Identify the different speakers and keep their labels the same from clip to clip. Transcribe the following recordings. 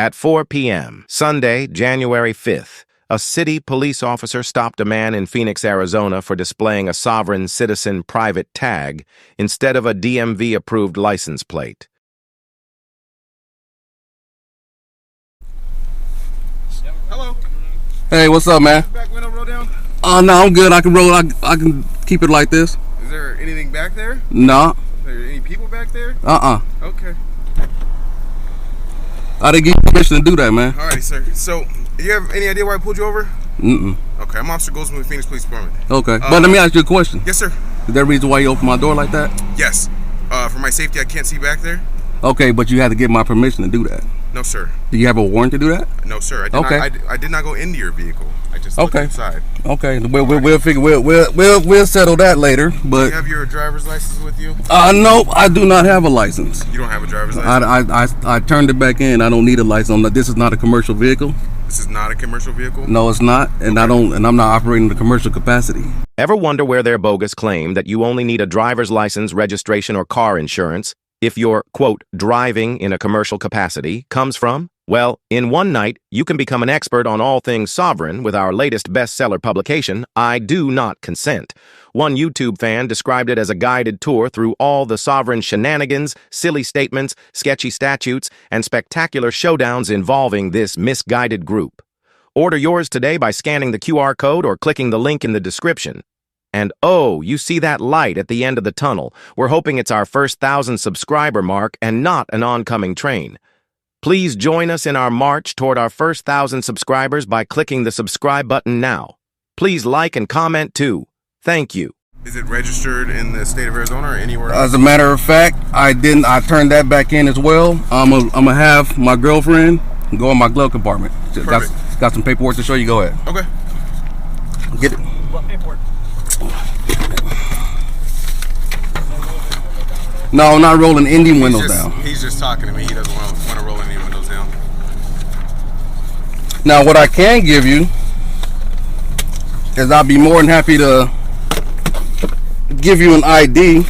Speaker 1: At 4 p.m., Sunday, January 5th, a city police officer stopped a man in Phoenix, Arizona for displaying a sovereign citizen private tag instead of a DMV-approved license plate.
Speaker 2: Hello.
Speaker 3: Hey, what's up, man?
Speaker 2: Back window roll down?
Speaker 3: No, I'm good. I can roll. I can keep it like this.
Speaker 2: Is there anything back there?
Speaker 3: No.
Speaker 2: Are there any people back there?
Speaker 3: Okay. I didn't get permission to do that, man.
Speaker 2: Alrighty, sir. So, you have any idea why I pulled you over? Okay, I'm Officer Goldsmith with Phoenix Police Department.
Speaker 3: Okay, but let me ask you a question.
Speaker 2: Yes, sir.
Speaker 3: Is there a reason why you opened my door like that?
Speaker 2: Yes. For my safety, I can't see back there.
Speaker 3: Okay, but you had to get my permission to do that.
Speaker 2: No, sir.
Speaker 3: Do you have a warrant to do that?
Speaker 2: No, sir. I did not go into your vehicle. I just looked inside.
Speaker 3: Okay. We'll figure. We'll settle that later. But
Speaker 2: do you have your driver's license with you?
Speaker 3: No, I do not have a license.
Speaker 2: You don't have a driver's license?
Speaker 3: I turned it back in. I don't need a license. This is not a commercial vehicle.
Speaker 2: This is not a commercial vehicle?
Speaker 3: No, it's not, and I'm not operating in the commercial capacity.
Speaker 1: Ever wonder where their bogus claim that you only need a driver's license, registration, or car insurance if you're, quote, driving in a commercial capacity comes from? Well, in one night, you can become an expert on all things sovereign with our latest bestseller publication, I Do Not Consent. One YouTube fan described it as a guided tour through all the sovereign shenanigans, silly statements, sketchy statutes, and spectacular showdowns involving this misguided group. Order yours today by scanning the QR code or clicking the link in the description. And oh, you see that light at the end of the tunnel. We're hoping it's our first 1,000 subscriber mark and not an oncoming train. Please join us in our march toward our first 1,000 subscribers by clicking the subscribe button now. Please like and comment too. Thank you.
Speaker 2: Is it registered in the state of Arizona or anywhere else?
Speaker 3: As a matter of fact, I turned that back in as well. I'm gonna have my girlfriend go in my glove compartment. Got some paperwork to show you. Go ahead.
Speaker 2: Okay.
Speaker 3: Get it.
Speaker 2: What paperwork?
Speaker 3: No, I'm not rolling any windows down.
Speaker 2: He's just talking to me. He doesn't want to roll any windows down.
Speaker 3: Now, what I can give you is I'll be more than happy to give you an ID.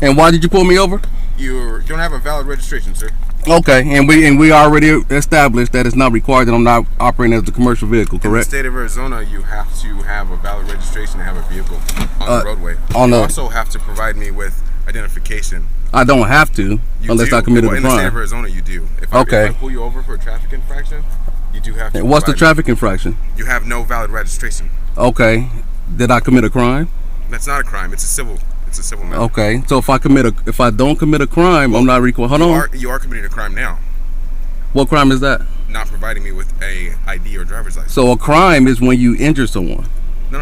Speaker 3: And why did you pull me over?
Speaker 2: You don't have a valid registration, sir.
Speaker 3: Okay, and we already established that it's not required that I'm not operating as a commercial vehicle, correct?
Speaker 2: In the state of Arizona, you have to have a valid registration to have a vehicle on the roadway. You also have to provide me with identification.
Speaker 3: I don't have to, unless I committed a crime.
Speaker 2: In the state of Arizona, you do. If I pull you over for a traffic infraction, you do have to.
Speaker 3: And what's the traffic infraction?
Speaker 2: You have no valid registration.
Speaker 3: Okay, did I commit a crime?
Speaker 2: That's not a crime. It's a civil matter.
Speaker 3: Okay, so if I don't commit a crime, I'm not required. Hold on.
Speaker 2: You are committing a crime now.
Speaker 3: What crime is that?
Speaker 2: Not providing me with a ID or driver's license.
Speaker 3: So a crime is when you injure someone.
Speaker 2: No.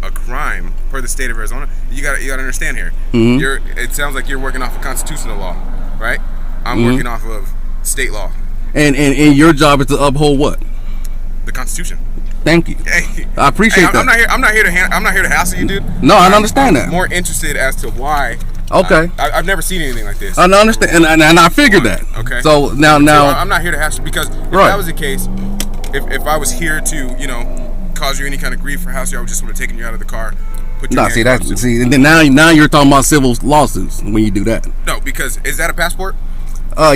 Speaker 2: A crime per the state of Arizona. You got to understand here. It sounds like you're working off of constitutional law, right? I'm working off of state law.
Speaker 3: And your job is to uphold what?
Speaker 2: The Constitution.
Speaker 3: Thank you.
Speaker 2: Hey,
Speaker 3: I appreciate that.
Speaker 2: I'm not here to hassle you, dude.
Speaker 3: No, I understand that.
Speaker 2: I'm more interested as to why.
Speaker 3: Okay.
Speaker 2: I've never seen anything like this.
Speaker 3: I understand, and I figured that.
Speaker 2: Okay.
Speaker 3: So now
Speaker 2: I'm not here to hassle because if that was the case, if I was here to cause you any kind of grief for hassle, I would just would have taken you out of the car.
Speaker 3: And then now you're talking about civil lawsuits when you do that.
Speaker 2: No, because is that a passport?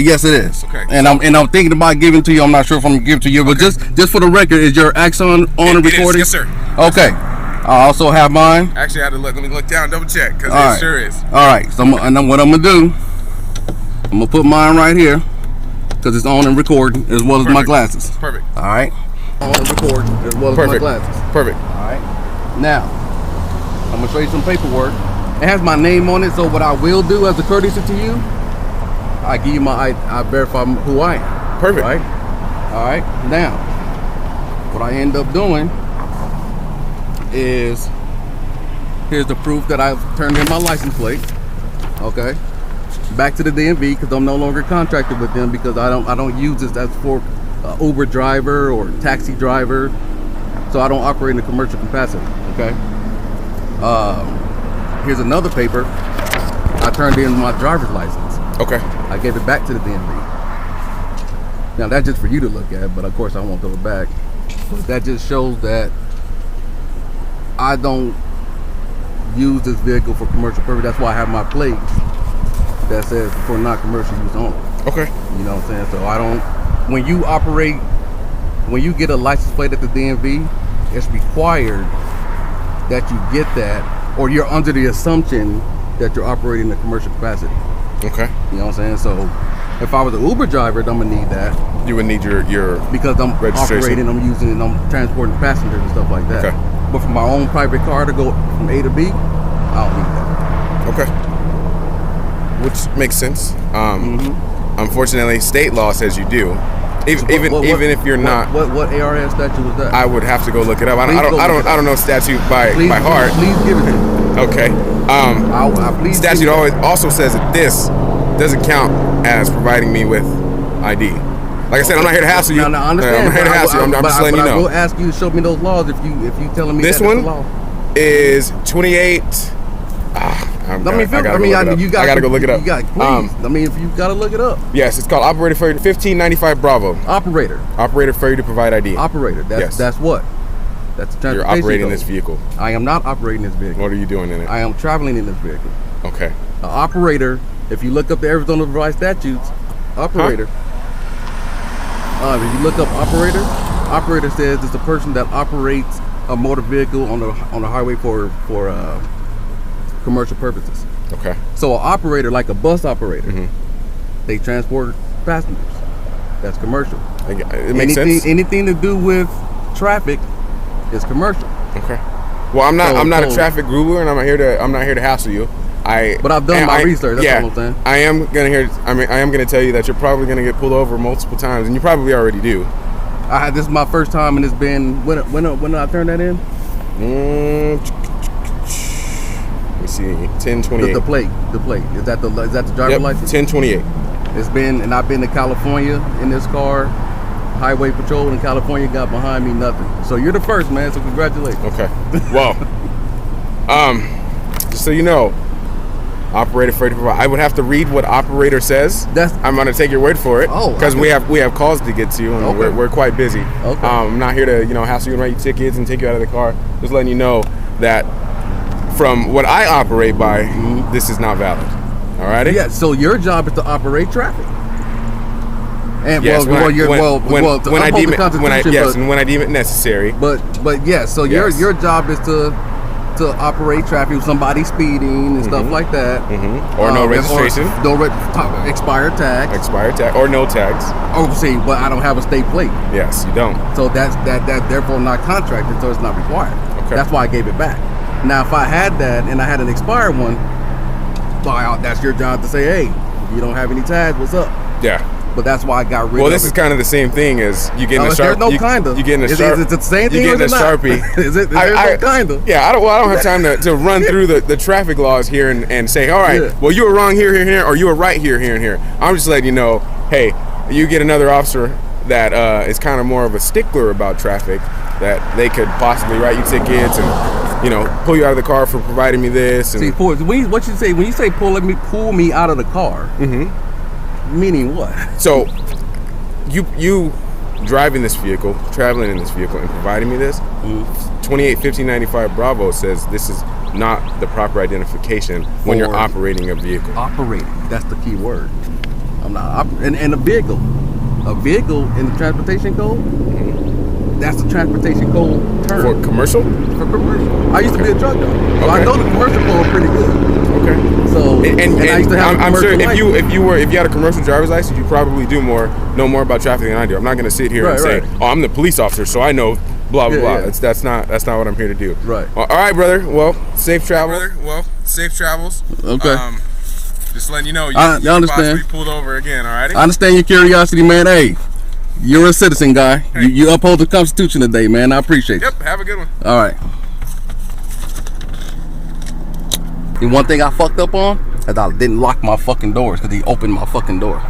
Speaker 3: Yes, it is.
Speaker 2: Okay.
Speaker 3: And I'm thinking about giving to you. I'm not sure if I'm gonna give it to you, but just for the record, is your accent on the recording?
Speaker 2: Yes, sir.
Speaker 3: Okay. I also have mine.
Speaker 2: Actually, I had to let me look down, double check, because it sure is.
Speaker 3: All right. So what I'm gonna do, I'm gonna put mine right here because it's on and recording as well as my glasses.
Speaker 2: Perfect.
Speaker 3: All right. On and recording as well as my glasses.
Speaker 2: Perfect.
Speaker 3: All right. Now, I'm gonna show you some paperwork. It has my name on it, so what I will do as a courtesy to you, I give you I verify who I am.
Speaker 2: Perfect.
Speaker 3: Right? All right. Now, what I end up doing is here's the proof that I've turned in my license plate. Okay. Back to the DMV because I'm no longer contracted with them because I don't use this as for Uber driver or taxi driver, so I don't operate in a commercial capacity. Okay. Here's another paper. I turned in my driver's license.
Speaker 2: Okay.
Speaker 3: I gave it back to the DMV. Now that's just for you to look at, but of course I won't throw it back. But that just shows that I don't use this vehicle for commercial purpose. That's why I have my plate that says for non-commercial use only.
Speaker 2: Okay.
Speaker 3: You know what I'm saying? So I don't, when you get a license plate at the DMV, it's required that you get that, or you're under the assumption that you're operating in a commercial capacity.
Speaker 2: Okay.
Speaker 3: You know what I'm saying? So if I was an Uber driver, I'm gonna need that.
Speaker 2: You would need your
Speaker 3: because I'm operating, I'm using it, I'm transporting passengers and stuff like that.
Speaker 2: Okay.
Speaker 3: But for my own private car to go from A to B, I don't need that.
Speaker 2: Okay. Which makes sense. Unfortunately, state law says you do. Even if you're not.
Speaker 3: What ARS statute was that?
Speaker 2: I would have to go look it up. I don't know statute by heart.
Speaker 3: Please give it to me.
Speaker 2: Okay. Statute also says that this doesn't count as providing me with ID. Like I said, I'm not here to hassle you.
Speaker 3: No, I understand.
Speaker 2: I'm not here to hassle you. I'm just letting you know.
Speaker 3: I will ask you to show me those laws if you telling me
Speaker 2: this
Speaker 3: that
Speaker 2: one
Speaker 3: it's the law.
Speaker 2: is 28. I gotta go look it up.
Speaker 3: I mean, if you gotta look it up.
Speaker 2: Yes, it's called Operator Failure 1595 Bravo. Operator Failure to Provide ID.
Speaker 3: Operator. That's what? That's the transportation
Speaker 2: You're operating
Speaker 3: code.
Speaker 2: this vehicle.
Speaker 3: I am not operating this vehicle.
Speaker 2: What are you doing in it?
Speaker 3: I am traveling in this vehicle.
Speaker 2: Okay.
Speaker 3: An operator, if you look up the Arizona Revised Statutes, operator. If you look up operator says it's a person that operates a motor vehicle on the highway for commercial purposes.
Speaker 2: Okay.
Speaker 3: So an operator, like a bus operator, they transport passengers. That's commercial.
Speaker 2: It makes sense.
Speaker 3: Anything to do with traffic is commercial.
Speaker 2: Okay. Well, I'm not a traffic guru, and I'm not here to hassle you.
Speaker 3: But I've done my research. That's all I'm saying.
Speaker 2: I am gonna tell you that you're probably gonna get pulled over multiple times, and you probably already do.
Speaker 3: This is my first time, and it's been when did I turn that in?
Speaker 2: Let me see, 1028.
Speaker 3: The plate. Is that the driver license?
Speaker 2: 1028.
Speaker 3: It's been, and I've been to California in this car. Highway patrol in California got behind me, nothing. So you're the first, man. So congratulations.
Speaker 2: Okay. Well, just so you know, operator failure to provide. I would have to read what operator says. I'm gonna take your word for it. Because we have calls to get to, and we're quite busy.
Speaker 3: Okay.
Speaker 2: I'm not here to hassle you and write you tickets and take you out of the car. Just letting you know that from what I operate by, this is not valid. All righty?
Speaker 3: Yeah. So your job is to operate traffic. And
Speaker 2: yes, when I deem it necessary.
Speaker 3: But yes, so your job is to operate traffic with somebody speeding and stuff like that.
Speaker 2: Or no registration.
Speaker 3: Expired tag.
Speaker 2: Or no tags.
Speaker 3: Oh, see, but I don't have a state plate.
Speaker 2: Yes, you don't.
Speaker 3: So that's therefore not contracted, so it's not required.
Speaker 2: Okay.
Speaker 3: That's why I gave it back. Now, if I had that and I had an expired one, well, that's your job to say, hey, if you don't have any tags, what's up?
Speaker 2: Yeah.
Speaker 3: But that's why I got rid of it.
Speaker 2: Well, this is kind of the same thing as you getting a Sharpie.
Speaker 3: There's no kind of.
Speaker 2: You getting a Sharpie.
Speaker 3: Is it the same thing?
Speaker 2: You getting a Sharpie.
Speaker 3: Is it? There's no kind of.
Speaker 2: Yeah, I don't have time to run through the traffic laws here and say, all right, well, you were wrong here, or you were right here, and here. I'm just letting you know, hey, you get another officer that is kind of more of a stickler about traffic, that they could possibly write you tickets and pull you out of the car for providing me this. And
Speaker 3: see, what you say when you say pull me out of the car? Meaning what?
Speaker 2: So. You driving this vehicle, traveling in this vehicle, and providing me this, 28-1595 Bravo says this is not the proper identification when you're operating a vehicle.
Speaker 3: Operating, that's the key word. I'm not and a vehicle in the transportation code. That's the transportation code term.
Speaker 2: For commercial?
Speaker 3: For commercial. I used to be a truck driver, so I know the commercial code pretty good.
Speaker 2: Okay.
Speaker 3: So and I used to have
Speaker 2: I'm sure if you had a commercial driver's license, you probably know more about traffic than I do. I'm not going to sit here and say, "Oh, I'm the police officer, so I know blah blah blah." That's not what I'm here to do.
Speaker 3: Right.
Speaker 2: All right, brother. Well, safe travels. Safe travels.
Speaker 3: Okay.
Speaker 2: Just letting you know, you
Speaker 3: understand.
Speaker 2: Possibly pulled over again. All right.
Speaker 3: I understand your curiosity, man. Hey. You're a citizen, guy. Hey. You uphold the Constitution today, man. I appreciate it.
Speaker 2: Yep, have a good one.
Speaker 3: All right. And one thing I fucked up on is I didn't lock my fucking doors because he opened my fucking door.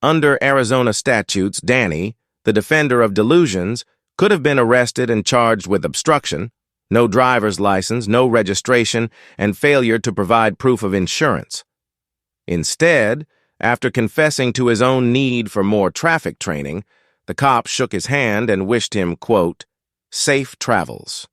Speaker 1: Under Arizona statutes, Danny, the defender of delusions, could have been arrested and charged with obstruction, no driver's license, no registration, and failure to provide proof of insurance. Instead, after confessing to his own need for more traffic training, the cop shook his hand and wished him, quote, safe travels.